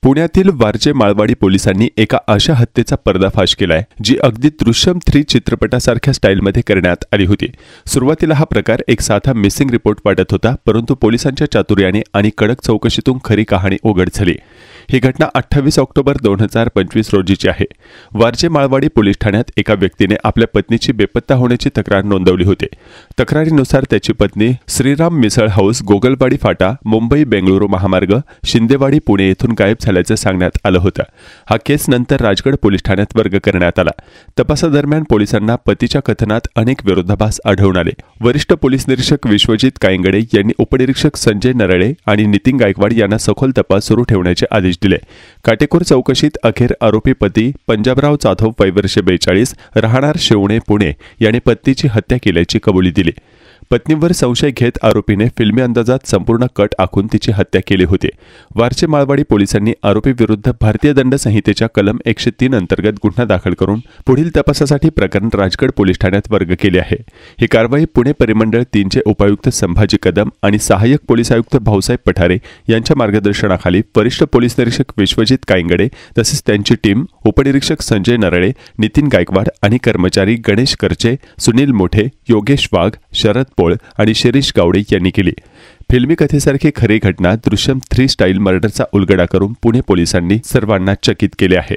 पुण्यातील वारजे माळवाडी पोलिसांनी एका अशा हत्येचा पर्दाफाश केलाय जी अगदी दृश्यम 3 चित्रपटासारख्या स्टाईलमध्ये करण्यात आली होती। सुरुवातीला हा प्रकार एक साधा मिसिंग रिपोर्ट वाटत होता, परंतु पोलिसांच्या चातुर्याने आणि कडक चौकशीतून खरी कहाणी उघड झाली। ही घटना 28 ऑक्टोबर 2025 रोजीची आहे। वारजे माळवाडी पोलीस ठाण्यात एका व्यक्तीने आपल्या पत्नीची बेपत्ता होण्याची तक्रार नोंदवली होती। तक्रारीनुसार त्याची पत्नी श्रीराम मिसळ हाऊस, गोगलवाडी फाटा, मुंबई बेंगळुरू महामार्ग, शिंदेवाडी पुणे येथून गायब झाल्याचे सांगण्यात आलं होतं। हा केस नंतर राजगड पोलीस ठाण्यात वर्ग करण्यात आला। तपासादरम्यान पोलिसांना पतीच्या कथनात अनेक विरोधाभास आढळून आले। वरिष्ठ पोलीस निरीक्षक विश्वजित कायंगडे यांनी उपनिरीक्षक संजय नरळे आणि नितीन गायकवाड यांना सखोल तपास सुरू ठेवण्याचे आदेश दिले। काटेकोर चौकशीत अखेर आरोपी पती पंजाबराव जाधव वय वर्ष 42 राहणार शिवणे पुणे याने पत्नीची हत्या केल्याची कबुली दिली। पत्नीवर संशय घेत आरोपीने फिल्मी अंदाजात संपूर्ण कट आखून तिची हत्या केली होती। वारजे माळवाडी पोलिसांनी आरोपी विरुद्ध भारतीय दंड संहितेच्या कलम 103 अंतर्गत गुन्हा दाखल करून पुढील तपासासाठी प्रकरण राजगड पोलीस ठाण्यात वर्ग केले आहे। ही कारवाई पुणे परिमंडळ 3 चे उपायुक्त संभाजी कदम आणि सहाय्यक पोलीस आयुक्त भाऊसाहेब पठारे यांच्या मार्गदर्शनाखाली वरिष्ठ पोलीस निरीक्षक विश्वजित कायंगडे तसेच त्यांची टीम, उपनिरीक्षक संजय नरळे, नितीन गायकवाड आणि कर्मचारी गणेश करचे, सुनील मोठे, योगेश वाघ, शरद पोळ आणि शिरीष गावडे यांनी केली। फिल्मी कथेसारखी खरी घटना दृश्यम 3 स्टाईल मर्डरचा उलगडा करून पुणे पोलिसांनी सर्वांना चकित केले आहे।